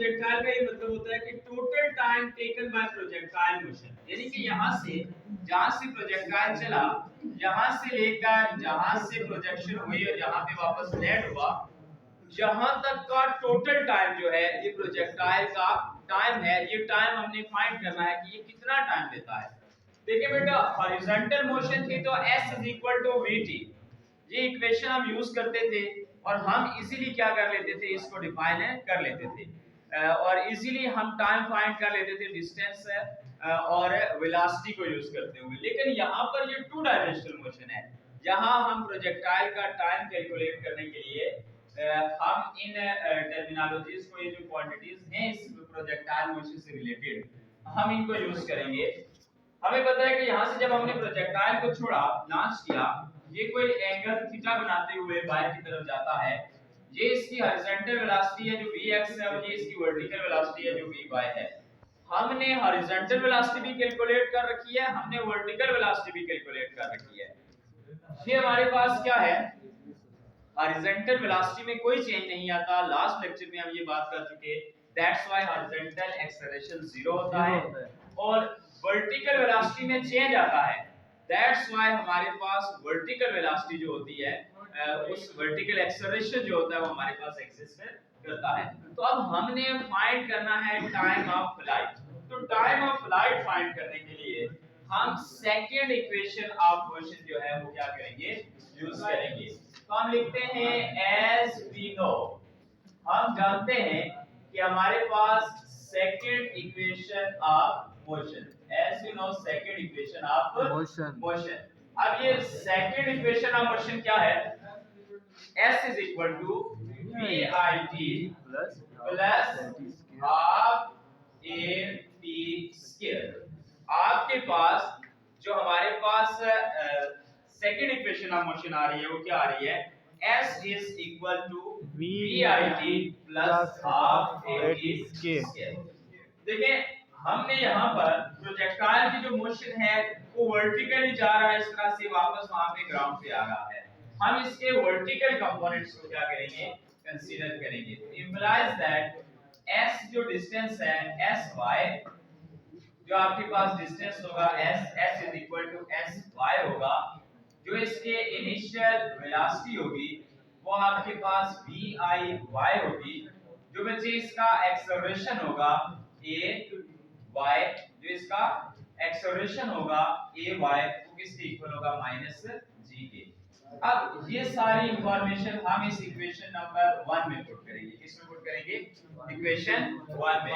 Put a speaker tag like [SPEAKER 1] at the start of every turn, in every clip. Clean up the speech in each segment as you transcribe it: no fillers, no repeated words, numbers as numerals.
[SPEAKER 1] Projectile का ये मतलब होता है कि total time taken by projectile motion, यानी कि यहाँ से जहाँ से प्रोजेक्टाइल चला, यहाँ से लेकर जहाँ से प्रोजेक्शन हुई और जहाँ पे वापस लैंड हुआ, जहाँ तक का टोटल टाइम जो है ये प्रोजेक्टाइल का टाइम है, ये टाइम हमने फाइंड करना है कि ये कितना टाइम लेता है। देखिए बेटा, हॉरिजॉन्टल मोशन थी तो s is equal to vt, ये इक्वेशन हम यूज करते थे और हम इजीली क्या कर लेते थे, इसको डिफाइन कर लेते थे और इजीली हम टाइम फाइंड कर लेते थे डिस्टेंस और वेलोसिटी को यूज करते हुए। लेकिन यहाँ पर ये टू डायमेंशनल मोशन है, यहाँ हम प्रोजेक्टाइल का टाइम कैलकुलेट करने के लिए हम इन टर्मिनोलॉजीज को, ये जो क्वांटिटीज हैं इस प्रोजेक्टाइल मोशन से रिलेटेड, हम इनको यूज करेंगे। हमें पता है कि यहाँ से जब हमने प्रोजेक्टाइल को छोड़ा, लॉन्च किया, ये कोई एंगल थीटा बनाते हुए बाहर की तरफ जाता है, ये इसकी हॉरिजॉन्टल वेलोसिटी है जो vx है और ये इसकी वर्टिकल वेलोसिटी है जो vy है। हमने हॉरिजॉन्टल वेलोसिटी भी कैलकुलेट कर रखी है, हमने वर्टिकल वेलोसिटी भी कैलकुलेट कर रखी है। ये हमारे पास क्या है, हॉरिजॉन्टल वेलोसिटी में कोई चेंज नहीं आता, लास्ट लेक्चर में हम ये बात कर चुके, दैट्स व्हाई हॉरिजॉन्टल एक्सेलरेशन 0 होता है और वर्टिकल वेलोसिटी में चेंज आता है, दैट्स व्हाई हमारे पास वर्टिकल वेलोसिटी जो होती है उस वर्टिकल एक्सेलरेशन जो होता है वो हमारे पास एग्जिस्ट करता है। तो अब हमने फाइंड करना है टाइम ऑफ फ्लाइट। तो टाइम ऑफ फ्लाइट फाइंड करने के लिए हम सेकंड इक्वेशन ऑफ मोशन जो है वो क्या करेंगे, यूज करेंगे। तो हम लिखते हैं एज वी नो, हम जानते हैं कि हमारे पास second equation of motion, as we know second equation of motion. अब ये सेकंड इक्वेशन ऑफ मोशन क्या है, s is equal to vit plus half at square. आपके पास जो हमारे पास सेकंड इक्वेशन ऑफ मोशन आ रही है वो क्या आ रही है, s is equal to vit plus half at square. देखिए हमने यहाँ पर प्रोजेक्टाइल की जो मोशन है वो वर्टिकली जा रहा है, इस तरह से वापस वहां पे ग्राउंड पे आ रहा है, हम इसके वर्टिकल कंपोनेंट्स को क्या करेंगे, कंसीडर करेंगे। इंप्लाइज दैट s जो डिस्टेंस है sy, जो आपके पास डिस्टेंस होगा s is equal to sy होगा, जो इसके इनिशियल वेलोसिटी होगी वो आपके पास vi y होगी, जो बच्चे इसका एक्सेलरेशन होगा a y, जो इसका एक्सेलरेशन होगा a y वो किसके इक्वल होगा, माइनस g के। अब ये सारी इंफॉर्मेशन हम इस इक्वेशन नंबर 1 में पुट करेंगे, किसमें पुट करेंगे, इक्वेशन 1 में।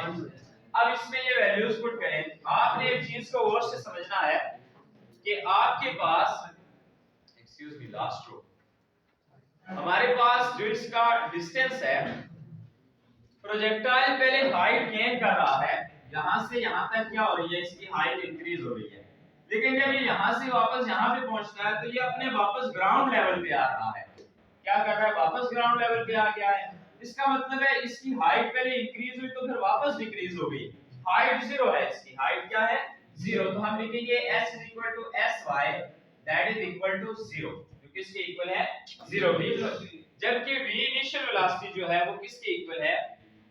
[SPEAKER 1] अब इसमें ये वैल्यूज पुट करें, आपने एक चीज को और से समझना है कि आपके पास, एक्सक्यूज मी, लास्ट रो, हमारे पास जो इसका डिस्टेंस है, प्रोजेक्टाइल पहले हाइट गेन कर रहा है, यहां से यहां तक क्या हो रही है, इसकी हाइट इंक्रीज हो रही है, लेकिन जब ये यहां से वापस यहां पे पहुंचता है तो ये अपने वापस ग्राउंड लेवल पे आ रहा है, क्या कर रहा है, वापस ग्राउंड लेवल पे आ गया है। इसका मतलब है इसकी हाइट पहले इंक्रीज हुई तो फिर वापस डिक्रीज हो गई, हाइट 0 है, इसकी हाइट क्या है, 0। तो हम लिखेंगे s sy that is equal to 0, जो किसके इक्वल है, 0 के। जबकि v इनिशियल वेलोसिटी जो है वो किसके इक्वल है,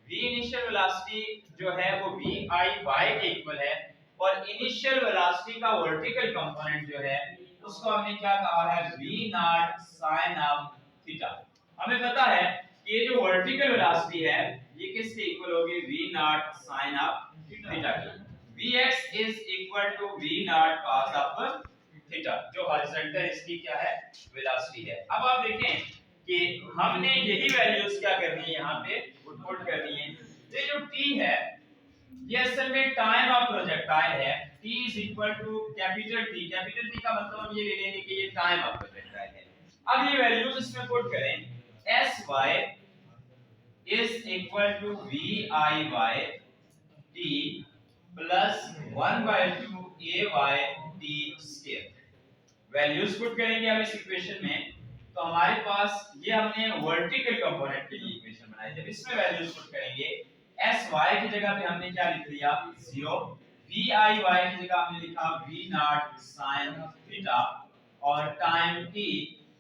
[SPEAKER 1] v इनिशियल वेलोसिटी जो है वो vi y के इक्वल है, और इनिशियल वेलोसिटी का वर्टिकल कंपोनेंट जो है उसको हमने क्या कहा है, v not sin of theta. हमें पता है कि ये जो वर्टिकल वेलोसिटी है ये किसके इक्वल होगी, v not sin of theta की। vx is equal to v not cos of theta, जो हॉरिजॉन्टल इसकी क्या है, वेलोसिटी है। अब आप देखें कि हमने यही वैल्यूज क्या करनी है, यहाँ पे पुट करनी है। ये जो t है ये असल में टाइम ऑफ प्रोजेक्टाइल है, t is equal to capital T, capital T का मतलब हम ये ले लेंगे कि ये टाइम ऑफ प्रोजेक्टाइल है। अब ये वैल्यूज इसमें पुट करें, sy is equal to viy t plus 1/2 ay t square. Values put करेंगे हम इस इक्वेशन में, तो हमारे पास ये हमने वर्टिकल कंपोनेंट के लिए इक्वेशन बनाई, जब इसमें वैल्यूज पुट करेंगे sy की जगह पे हमने क्या लिख लिया, 0, viy की जगह हमने लिखा v नॉट sin थीटा, और टाइम t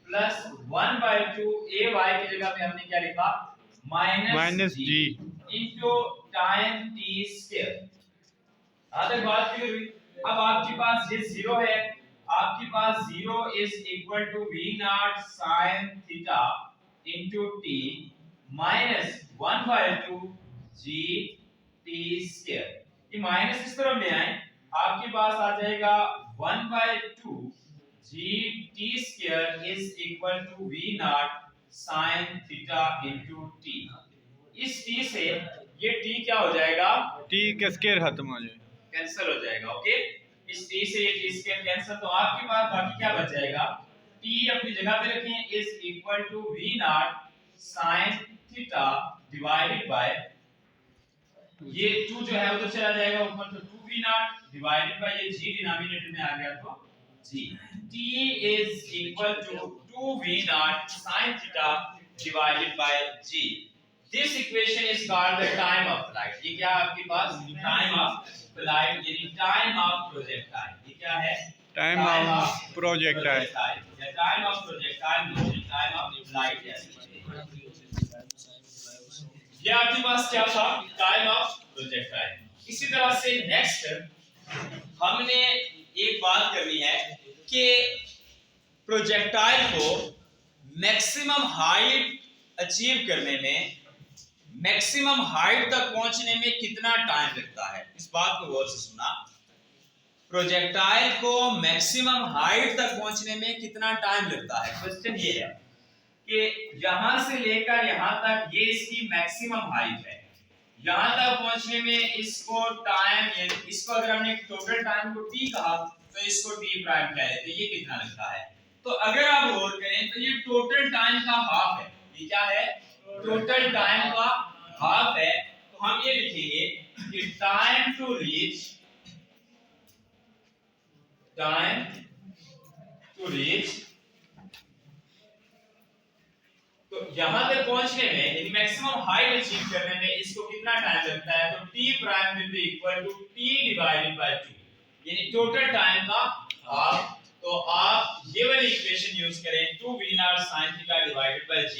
[SPEAKER 1] प्लस 1/2 ay की जगह पे हमने क्या लिखा, minus g। into time t square. यहां तक बात क्लियर हुई। अब आपके पास ये 0 है, आपके पास 0 is equal to v not sin theta into t minus 1/2 g t square. ये माइनस इस तरफ ले आए, आपके पास आ जाएगा 1/2 g t square is equal to v not sin theta into t। इस t से ये t क्या हो जाएगा,
[SPEAKER 2] t का स्क्वायर खत्म हो जाए,
[SPEAKER 1] कैंसिल हो जाएगा। ओके, इस t से ये t स्क्वायर कैंसिल, तो आपके पास बाकी क्या बच जाएगा, t अपनी जगह पे रखें is equal to v not sin theta divided by ये 2 जो है वो तो चला जाएगा ऊपर, तो 2v नॉट डिवाइडेड बाय ये g डिनोमिनेटर में आ गया तो g। t is equal to 2v not sin theta divided by g। This equation is called the time of flight. ये क्या है आपके पास, टाइम ऑफ फ्लाइट यानी टाइम ऑफ प्रोजेक्टाइल। ये क्या है,
[SPEAKER 2] टाइम ऑफ प्रोजेक्टाइल
[SPEAKER 1] या time of projectile motion, time of flight. ये आपके पास क्या था, टाइम ऑफ प्रोजेक्टाइल। इसी तरह से नेक्स्ट हमने एक बात करनी है कि प्रोजेक्टाइल को मैक्सिमम हाइट अचीव करने में, मैक्सिमम हाइट तक पहुंचने में कितना टाइम लगता है। इस बात को गौर से सुनना, प्रोजेक्टाइल को मैक्सिमम हाइट तक पहुंचने में कितना टाइम लगता है। क्वेश्चन ये है कि यहां से लेकर यहां तक ये इसकी मैक्सिमम हाइट है, यहां तक पहुंचने में इसको टाइम, यानी इसको अगर हमने टोटल टाइम को t कहा तो इसको t प्राइम कह लेते हैं, ये कितना लगता है। तो अगर आप गौर करें तो ये टोटल टाइम का हाफ है। ये क्या है, टोटल टाइम का हाफ है। तो हम ये लिखेंगे कि टाइम टू रीच तो यहां तक पहुंचने में यानी मैक्सिमम हाइट अचीव करने में इसको कितना टाइम लगता है, तो t prime will be equal to t divided by 2, यानी टोटल टाइम का हाफ। तो आप ये वाली इक्वेशन यूज करें 2v not sin theta divided by g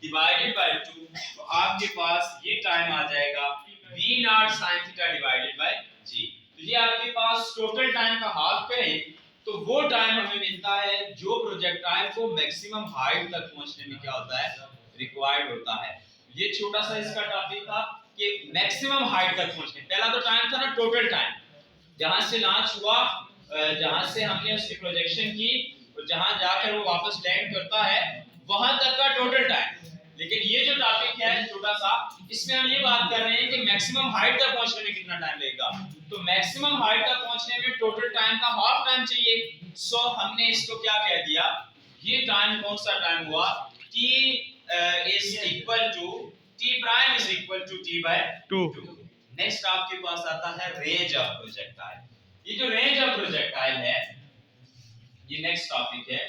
[SPEAKER 1] divided by 2, तो आपके पास ये टाइम आ जाएगा v not sin theta divided by g। तो ये आपके पास टोटल टाइम का हाफ करें तो वो टाइम हमें मिलता है जो प्रोजेक्टाइल को मैक्सिमम हाइट तक पहुंचने में क्या होता है, रिक्वायर्ड होता है। ये छोटा सा इसका टॉपिक था कि मैक्सिमम हाइट तक पहुंचने, पहला तो टाइम था ना टोटल टाइम, जहां से लॉन्च हुआ, जहां से हमने उसकी प्रोजेक्शन की और जहां जाकर वो वापस लैंड करता है वहां तक का टोटल टाइम। लेकिन ये जो टॉपिक है छोटा सा, इसमें हम ये बात कर रहे हैं कि मैक्सिमम हाइट तक पहुंचने में कितना टाइम लगेगा। तो मैक्सिमम हाइट तक पहुंचने में टोटल टाइम का हाफ टाइम चाहिए। सो हमने इसको क्या कह दिया, ये टाइम कौन सा टाइम हुआ, t is equal to t prime is equal to t by 2। Next आपके पास आता है रेंज ऑफ प्रोजेक्टाइल। ये जो रेंज ऑफ प्रोजेक्टाइल है, ये नेक्स्ट टॉपिक है,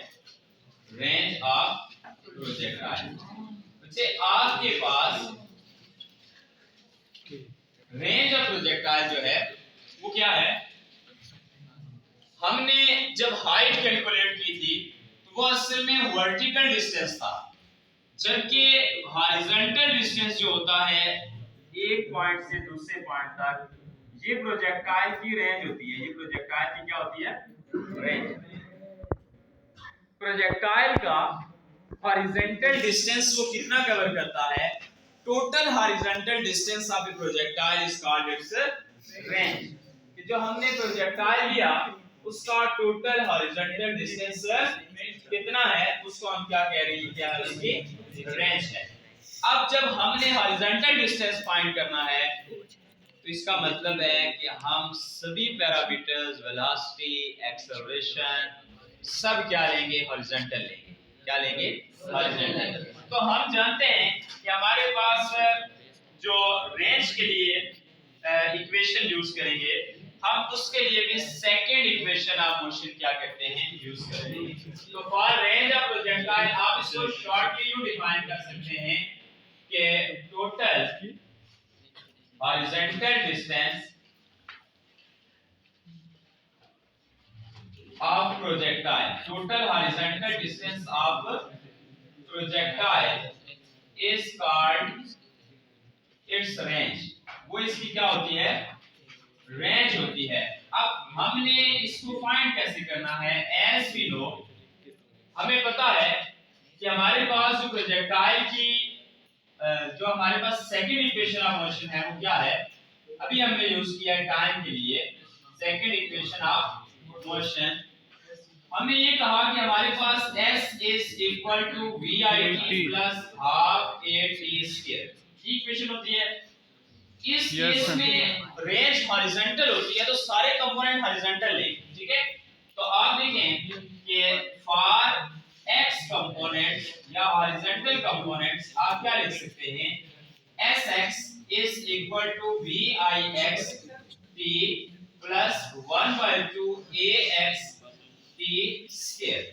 [SPEAKER 1] रेंज ऑफ प्रोजेक्टाइल। से आपके पास रेंज ऑफ प्रोजेक्टाइल जो है वो क्या है, हमने जब हाइट कैलकुलेट की थी तो वो असल में वर्टिकल डिस्टेंस था, जबकि हॉरिजॉन्टल डिस्टेंस जो होता है एक पॉइंट से दूसरे पॉइंट तक, ये प्रोजेक्टाइल की रेंज होती है। ये प्रोजेक्टाइल की क्या होती है, रेंज। प्रोजेक्टाइल का हॉरिजॉन्टल डिस्टेंस वो कितना कवर करता है, total horizontal distance of A projectile is called its range. कि जो हमने प्रोजेक्टाइल लिया उसका टोटल हॉरिजॉन्टल डिस्टेंस कितना है, उसको हम क्या कह रहे हैं, क्या इसकी रेंज है। अब जब हमने हॉरिजॉन्टल डिस्टेंस फाइंड करना है तो इसका मतलब है कि हम सभी पैरामीटर्स, वेलोसिटी, एक्सेलरेशन सब क्या लेंगे, हॉरिजॉन्टल लेंगे। क्या लेंगे, हॉरिजॉन्टल। तो हम जानते हैं कि हमारे पास जो रेंज के लिए इक्वेशन यूज करेंगे, हम उसके लिए भी सेकंड इक्वेशन ऑफ मोशन क्या करते हैं, यूज करते हैं। तो फॉर रेंज ऑफ प्रोजेक्टाइल आप इसको शॉर्टली यूं डिफाइन कर सकते हैं कि total horizontal distance of projectile, total horizontal distance of projectile is it's range, वो इसकी क्या होती है, रेंज होती है। अब हमने इसको फाइंड कैसे करना है, एज वी नो, हमें पता है कि हमारे पास जो प्रोजेक्टाइल की जो हमारे पास सेकंड इक्वेशन ऑफ मोशन है वो क्या है, अभी हमने यूज किया है टाइम के लिए सेकंड इक्वेशन ऑफ मोशन। हमने ये कहा कि हमारे पास s is equal to vi t plus half a t square, ये इक्वेशन होती है। इस केस में रेंज हॉरिजॉन्टल होती है तो सारे कंपोनेंट हॉरिजॉन्टल लें, ठीक है। तो आप देखें कि फॉर x कंपोनेंट या हॉरिजॉन्टल कंपोनेंट्स आप क्या लिख सकते हैं, sx is equal to vix t plus 1/2 ax t square.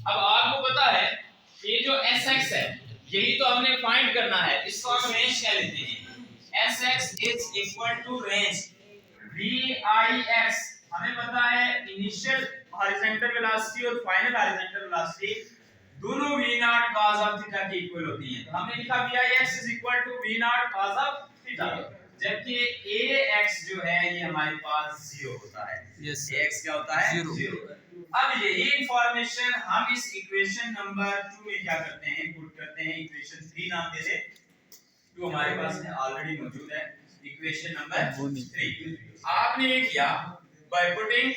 [SPEAKER 1] अब आपको पता है ये जो sx है यही तो हमने फाइंड करना है, इसको हम रेंज कह लेते हैं। sx is equal to range vix, हमें पता है इनिशियल हॉरिजॉन्टल वेलोसिटी और फाइनल हॉरिजॉन्टल वेलोसिटी दोनों v not cos of theta के इक्वल होती हैं। तो हमने लिखा vix is equal to v not cos of theta, जबकि ax जो है ये हमारे पास 0 होता है। yes, ax क्या होता है, 0। अब यही इंफॉर्मेशन हम इस इक्वेशन नंबर 2 में क्या करते हैं, पुट करते हैं, इक्वेशन 3 नाम दे दे, जो हमारे पास है ऑलरेडी मौजूद है, इक्वेशन नंबर 3। आपने ये किया बाय पुटिंग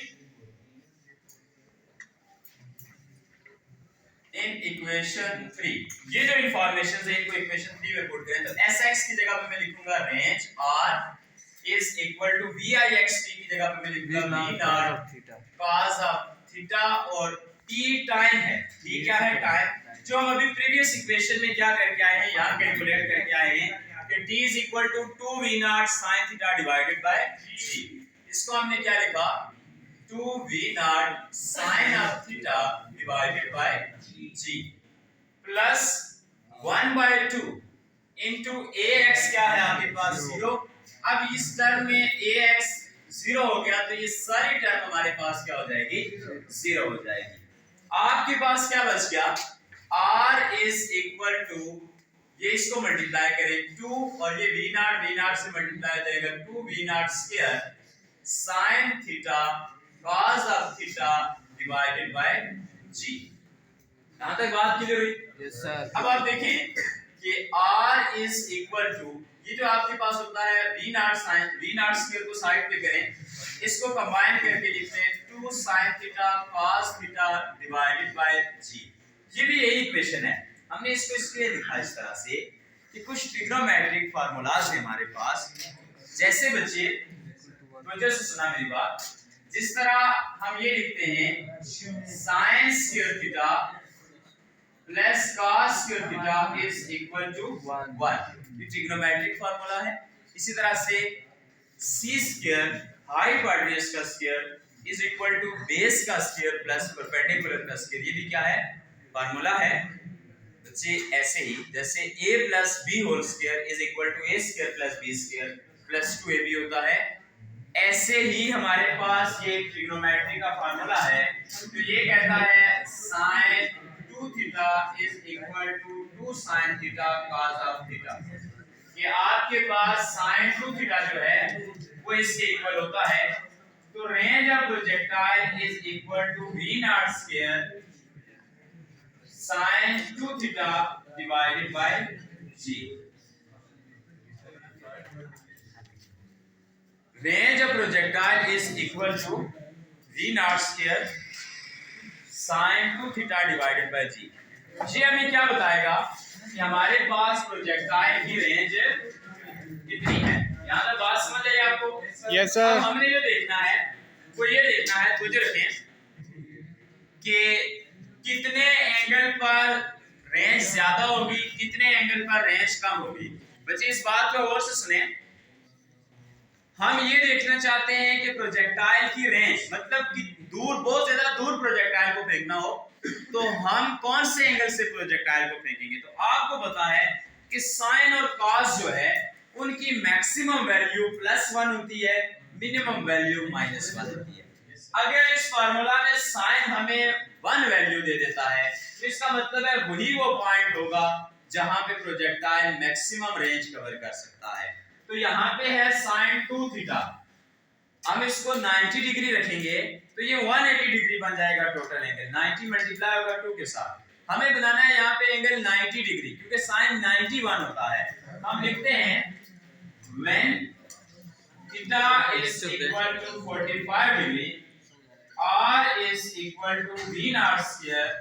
[SPEAKER 1] इन इक्वेशन 3, ये जो इंफॉर्मेशन है इनको इक्वेशन 3 में पुट करें तो sx की जगह पे मैं लिखूंगा range r is equal to vix t की जगह पे मैं लिखूंगा v not cos of theta और t टाइम है, t क्या है, टाइम, जो हम अभी प्रीवियस इक्वेशन में क्या करके आए हैं, यहां कैलकुलेट करके आए हैं कि t is equal to 2v not sin theta divided by g। इसको हमने क्या लिखा, 2v not sin of theta divided by g plus 1/2 into ax क्या है आपके पास 0। अब इस टर्म में ax 0 हो गया तो ये सारी टर्म हमारे पास क्या हो जाएगी, 0 हो जाएगी। आपके पास क्या बच गया, r इज इक्वल टू, ये इसको मल्टीप्लाई करें 2 और ये v नॉट से मल्टीप्लाई हो जाएगा 2v not square sin theta cos of theta divided by g। यहां तक बात क्लियर हुई?
[SPEAKER 3] Yes sir.
[SPEAKER 1] अब आप देखें कि r इज इक्वल टू, ये जो आपके पास होता है v नॉट स्क्वायर को साइड पे करें, इसको कंबाइन करके लिखते हैं 2 sin theta cos theta divided by g। ये भी यही इक्वेशन है, हमने इसको इसलिए लिखा इस तरह से कि कुछ ट्रिग्नोमेट्रिक फार्मूलाज हैं हमारे पास। जैसे बच्चे तो जैसे सुना मेरी बात, जिस तरह हम ये लिखते हैं sin square theta plus cos square theta is equal to 1, ये ट्रिग्नोमेट्रिक फार्मूला है। इसी तरह से c स्क्वायर हाइपोटेन्यूज का square is equal to base का स्क्वायर प्लस परपेंडिकुलर का स्क्वायर, ये भी क्या है, फार्मूला है। बच्चे ऐसे ही जैसे a plus b whole square is equal to a square plus b square plus 2ab होता है, ऐसे ही हमारे पास ये ट्रिग्नोमेट्री का फार्मूला है। तो ये कहता है sin 2 theta is equal to 2 sin theta cos of theta. ये आपके पास sin 2 थीटा जो है वो इसके इक्वल होता है। तो range of projectile is equal to v not square sin 2 theta divided by g। Range of projectile is equal to v not square sin 2 theta divided by g। ये हमें क्या बताएगा कि हमारे पास प्रोजेक्टाइल की रेंज कितनी है। यहाँ तक बात समझ आई आपको?
[SPEAKER 2] Yes sir.
[SPEAKER 1] हमने जो देखना है वो ये देखना है, मुझे रखें कि कितने एंगल पर रेंज ज्यादा होगी, कितने एंगल पर रेंज कम होगी। बच्चे इस बात को गौर से सुने, हम ये देखना चाहते हैं कि प्रोजेक्टाइल की रेंज, मतलब कि दूर, बहुत ज्यादा दूर प्रोजेक्टाइल को फेंकना हो तो हम कौन से एंगल से प्रोजेक्टाइल को फेंकेंगे। तो आपको पता है कि साइन और कॉस जो है उनकी मैक्सिमम वैल्यू +1 होती है, मिनिमम वैल्यू -1 होती है। अगर इस फार्मूला में साइन हमें 1 वैल्यू दे देता है तो इसका मतलब है वही वो पॉइंट होगा जहां पे प्रोजेक्टाइल मैक्सिमम रेंज कवर कर सकता है। तो यहाँ पे है sin 2 थीटा, हम इसको 90 डिग्री रखेंगे तो ये 180 डिग्री बन जाएगा टोटल एंगल, 90 मल्टीप्लाई होगा 2 के साथ। हमें बनाना है यहाँ पे एंगल 90 डिग्री, क्योंकि sin 91 होता है। हम लिखते हैं when theta is equal to 45 degree, r is equal to v naught square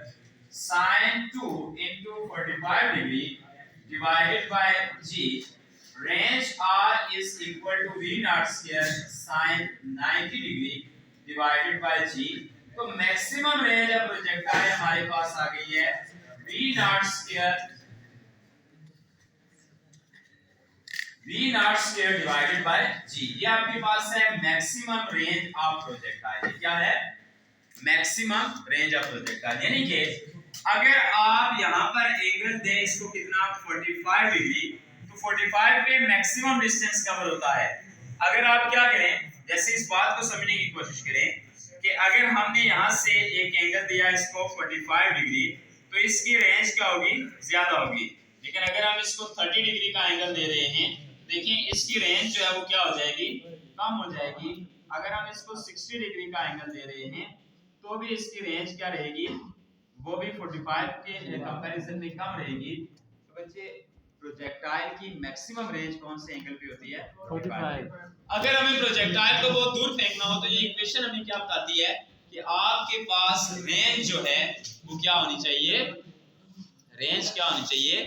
[SPEAKER 1] sin 2 into 45 degree divided by g, range r is equal to v naught square sin 90 degree divided by g। तो maximum range of projectile हमारे पास आ गई है v naught square divided by g। ये आपके पास है maximum range of projectile. क्या है? Maximum range of projectile. यानी कि अगर आप यहाँ पर एंगल दें इसको कितना 45 डिग्री, तो 45 पे मैक्सिमम डिस्टेंस कवर होता है। अगर आप क्या करें, जैसे इस बात को समझने की कोशिश करें कि अगर हमने यहाँ से एक एंगल दिया इसको 45 डिग्री, तो इसकी रेंज क्या होगी? ज्यादा होगी। लेकिन अगर हम इसको 30 डिग्री का एंगल दे रहे हैं, देखिए इसकी रेंज जो है वो क्या हो जाएगी? कम हो जाएगी। अगर हम इसको 60 डिग्री का एंगल दे रहे हैं तो भी इसकी रेंज क्या रहेगी? वो भी 45 के कंपैरिजन में कम रहेगी। तो बच्चे प्रोजेक्टाइल की मैक्सिमम रेंज कौन से एंगल पे होती है? 45। अगर हमें प्रोजेक्टाइल को बहुत दूर फेंकना हो तो ये इक्वेशन हमें क्या बताती है कि आपके पास रेंज जो है वो क्या होनी चाहिए? रेंज क्या होनी चाहिए?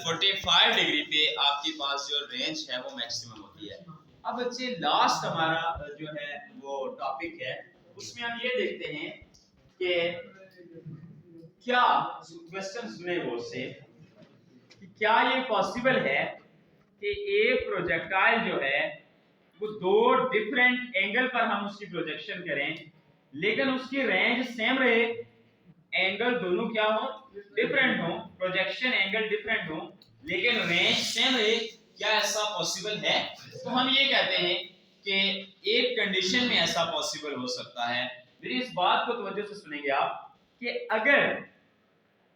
[SPEAKER 1] 45 डिग्री पे आपके पास जो रेंज है वो मैक्सिमम होती है। अब बच्चे लास्ट हमारा जो है वो टॉपिक है, उसमें हम ये देखते हैं कि क्या क्वेश्चन सुने वो से कि क्या ये पॉसिबल है कि एक प्रोजेक्टाइल जो है वो दो डिफरेंट एंगल पर हम उसकी प्रोजेक्शन करें लेकिन उसकी रेंज सेम रहे, एंगल दोनों क्या हो? डिफरेंट हो, प्रोजेक्शन एंगल डिफरेंट हो लेकिन रेंज सेम रहे। क्या ऐसा पॉसिबल है? तो हम ये कहते हैं कि एक कंडीशन में ऐसा पॉसिबल हो सकता है। मेरी इस बात को तवज्जो से सुनेंगे आप कि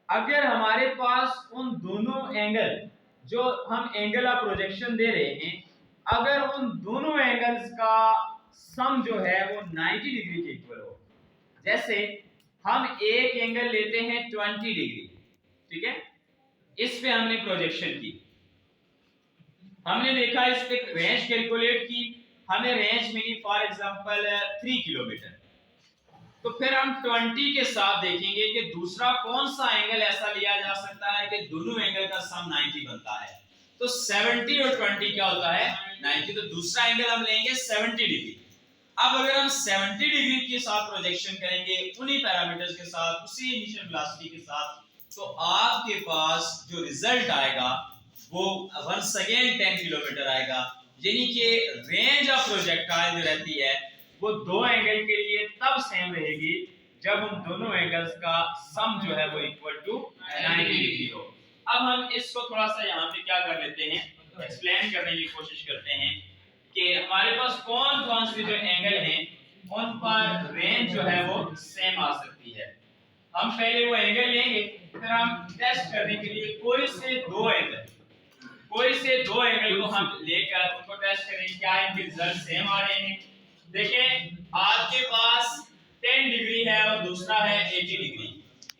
[SPEAKER 1] अगर हमारे पास उन दोनों एंगल जो हम एंगल ऑफ प्रोजेक्शन दे रहे हैं, अगर उन दोनों एंगल्स का सम जो है वो 90 डिग्री के इक्वल हो। जैसे हम एक एंगल लेते हैं 20 डिग्री, ठीक है, इस पे हमने प्रोजेक्शन की, हमने देखा इस पे रेंज कैलकुलेट की, हमें रेंज मिली फॉर एग्जांपल 3 किलोमीटर। तो फिर हम 20 के साथ देखेंगे कि दूसरा कौन सा एंगल ऐसा लिया जा सकता है कि दोनों एंगल का सम 90 बनता है। तो 70 और 20 क्या होता है? 90। तो दूसरा एंगल हम लेंगे 70 डिग्री। अब अगर हम 70 डिग्री के साथ प्रोजेक्शन करेंगे उन्हीं पैरामीटर्स के साथ, उसी इनिशियल वेलोसिटी के साथ, तो आपके पास जो रिजल्ट आएगा वो वंस अगेन 10 किलोमीटर आएगा। यानी कि रेंज ऑफ प्रोजेक्टाइल जो रहती है वो दो एंगल के लिए तब सेम रहेगी जब उन दोनों एंगल्स का सम जो है वो इक्वल टू 90 डिग्री हो। अब हम इसको थोड़ा सा यहाँ पे क्या कर लेते हैं, एक्सप्लेन करने की कोशिश करते हैं कि हमारे पास कौन कौन से जो एंगल हैं उन पर रेंज जो है वो सेम आ सकती है। हम पहले वो एंगल लेंगे, फिर हम टेस्ट करने के लिए कोई से दो एंगल को हम लेकर उनको टेस्ट करेंगे क्या इनके रिजल्ट सेम आ रहे हैं। देखें आपके पास 10 डिग्री है और दूसरा है 80 डिग्री,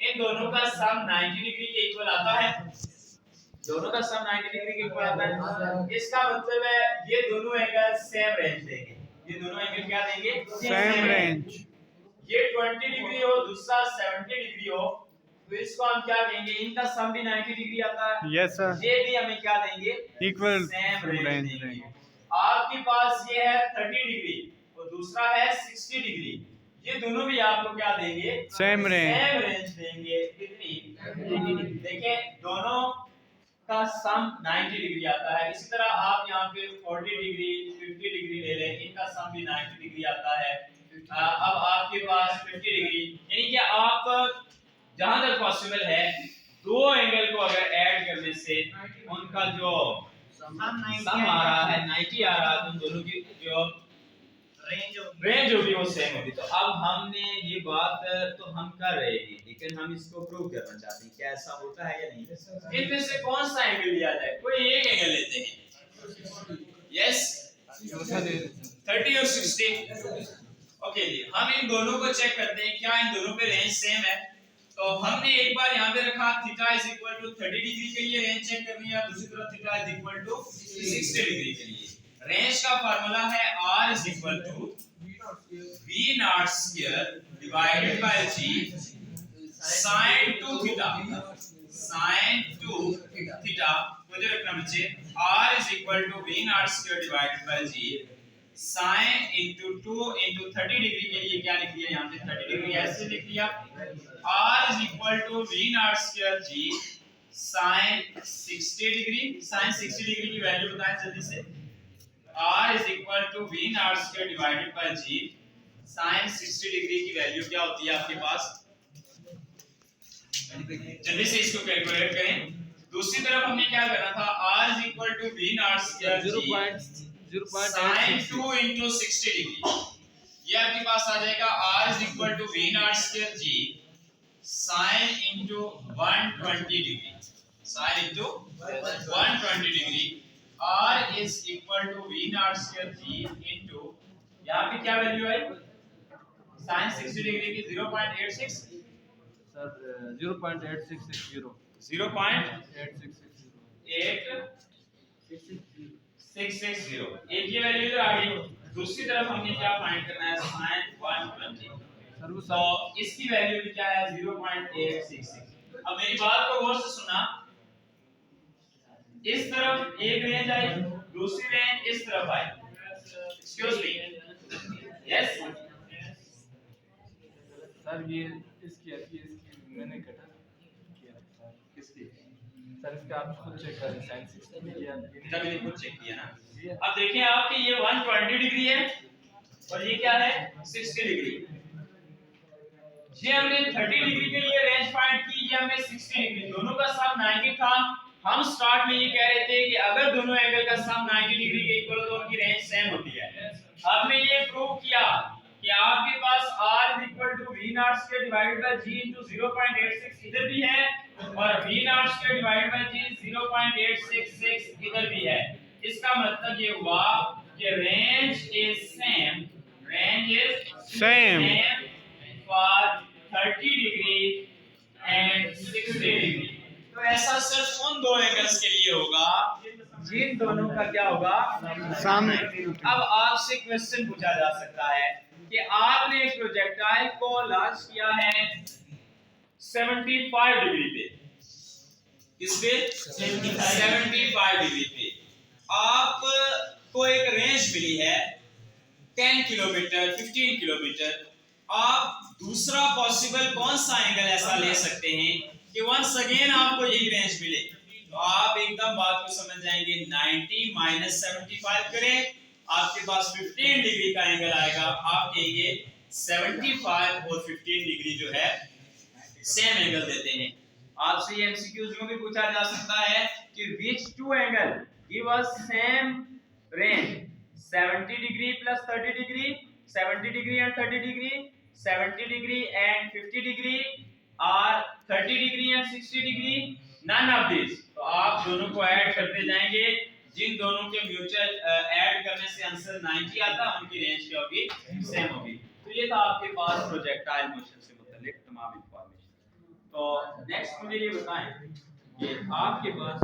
[SPEAKER 1] इन दोनों का सम 90 डिग्री के इक्वल आता है, दोनों का सम 90 डिग्री के इक्वल आता है। इसका मतलब है ये दोनों एंगल सेम रेंज देंगे, ये दोनों एंगल क्या देंगे?
[SPEAKER 2] Same range.
[SPEAKER 1] ये 20 डिग्री हो दूसरा 70 डिग्री हो तो इसको हम क्या देंगे? इनका सम भी 90 डिग्री आता है।
[SPEAKER 2] Yes sir.
[SPEAKER 1] ये भी हमें क्या देंगे?
[SPEAKER 2] इक्वल
[SPEAKER 1] सेम रेंज
[SPEAKER 2] रेंज
[SPEAKER 1] देंगे। आपके पास ये है 30 डिग्री और दूसरा है 60 डिग्री, ये दोनों भी आपको क्या देंगे?
[SPEAKER 2] सेम
[SPEAKER 1] रेंज देंगे। कितनी? देखें दोनों का सम 90 डिग्री आता है। इसी तरह आप यहाँ पे 40 डिग्री 50 डिग्री ले लें, इनका सम भी 90 डिग्री आता है। अब आपके पास 50 डिग्री, यानी कि आप जहां तक पॉसिबल है दो एंगल को अगर ऐड करने से उनका जो सम आ रहा है 90 आ रहा है, तो दोनों की जो रेंज होगी वो सेम होगी। तो अब हमने ये बात तो हम कर रहे हैं, लेकिन हम इसको प्रूव करना चाहते हैं क्या ऐसा होता है या नहीं। इनमें से कौन सा एंगल लिया जाए, कोई एक एंगल लेते हैं। यस 30 और 60। ओके जी, हम इन दोनों को चेक करते हैं क्या इन दोनों पे रेंज सेम है। तो हमने एक बार यहाँ पे रखा theta is equal to 30 degree के लिए रेंज चेक करनी है, दूसरी तरफ theta is equal to 60 degree के लिए। रेंज का फार्मूला है r is equal to v not square divided by g sin 2 theta. sin 2 theta मुझे रखना बच्चे, r is equal to v not square divided by g sin into 2 into 30 degree के लिए क्या लिख दिया यहाँ पे 30 डिग्री ऐसे लिख दिया। r is equal to v naught square g sin 60 degree. sin 60 degree की वैल्यू बताएं जल्दी से। r is equal to v naught square divided by g sin 60 degree की वैल्यू क्या होती है आपके पास, जल्दी से इसको कैलकुलेट करें। दूसरी तरफ हमने क्या करना था, r is equal to v naught square g sin 2 into 60 degree. ये आपके पास आ जाएगा r is equal to v naught square g sin into 120 degree. sin into 120 degree r is equal to v naught square g into यहाँ पे क्या value आई sin 60 degree की 0.86
[SPEAKER 3] sir 0.8660
[SPEAKER 1] 0.8660 एक ये value इधर आ गई। दूसरी तरफ हमने क्या फाइंड करना है sin 120, तो इसकी वैल्यू भी क्या है 0.866। अब मेरी बात को गौर से सुनना, इस तरफ एक रेंज आई, दूसरी रेंज इस तरफ आई। एक्सक्यूज मी, यस
[SPEAKER 3] सर ये इसकी मैंने कटा किया
[SPEAKER 1] किसकी
[SPEAKER 3] सर, इसका आप खुद चेक करें sin 60 किया
[SPEAKER 1] इधर मैंने खुद चेक किया ना। अब देखिए आपके ये 120 डिग्री है और ये क्या है 60 डिग्री। ये हमने 30 डिग्री के लिए रेंज फाइंड की, ये हमने 60 डिग्री, दोनों का सम 90 था। हम स्टार्ट में ये कह रहे थे कि अगर दोनों एंगल का सम 90 डिग्री के इक्वल हो तो उनकी रेंज सेम होती है। हमने ये प्रूव किया कि आपके पास r is equal to v naught square divided by g into 0.86 इधर भी है और v naught square divided by g 0.866 इधर भी है। इसका मतलब ये हुआ कि range is same, range is
[SPEAKER 2] Same.
[SPEAKER 1] for 30 degree and 60 degree. तो ऐसा सिर्फ उन दो एंगल्स के लिए होगा जिन दोनों का क्या होगा
[SPEAKER 2] सम।
[SPEAKER 1] अब आपसे क्वेश्चन पूछा जा सकता है कि आपने एक प्रोजेक्टाइल को लॉन्च किया है 75 डिग्री पे, किस पे 75 डिग्री पे। आपको एक रेंज मिली है 10 किलोमीटर 15 किलोमीटर। आप दूसरा पॉसिबल कौन सा एंगल ऐसा ले सकते हैं कि वंस अगेन आपको यही रेंज मिले। तो आप एकदम बात को समझ जाएंगे, 90 माइनस 75 करें, आपके पास 15 डिग्री का एंगल आएगा। आप कहेंगे 75 और 15 डिग्री जो है सेम एंगल देते हैं। आपसे ये एमसीक्यूज में भी पूछा जा सकता है कि which two angle give us same range 70 degree plus 30 degree, 70 degree and 30 degree, 70 degree and 50 degree, or 30 degree and 60 degree, none of these। तो आप दोनों को ऐड करते जाएंगे, जिन दोनों के म्यूचुअल ऐड करने से आंसर 90 आता है उनकी रेंज क्या होगी सेम होगी। तो ये था आपके पास प्रोजेक्टाइल मोशन से मुताल्लिक तमाम इंफॉर्मेशन। तो नेक्स्ट मुझे ये बताएं कि आपके पास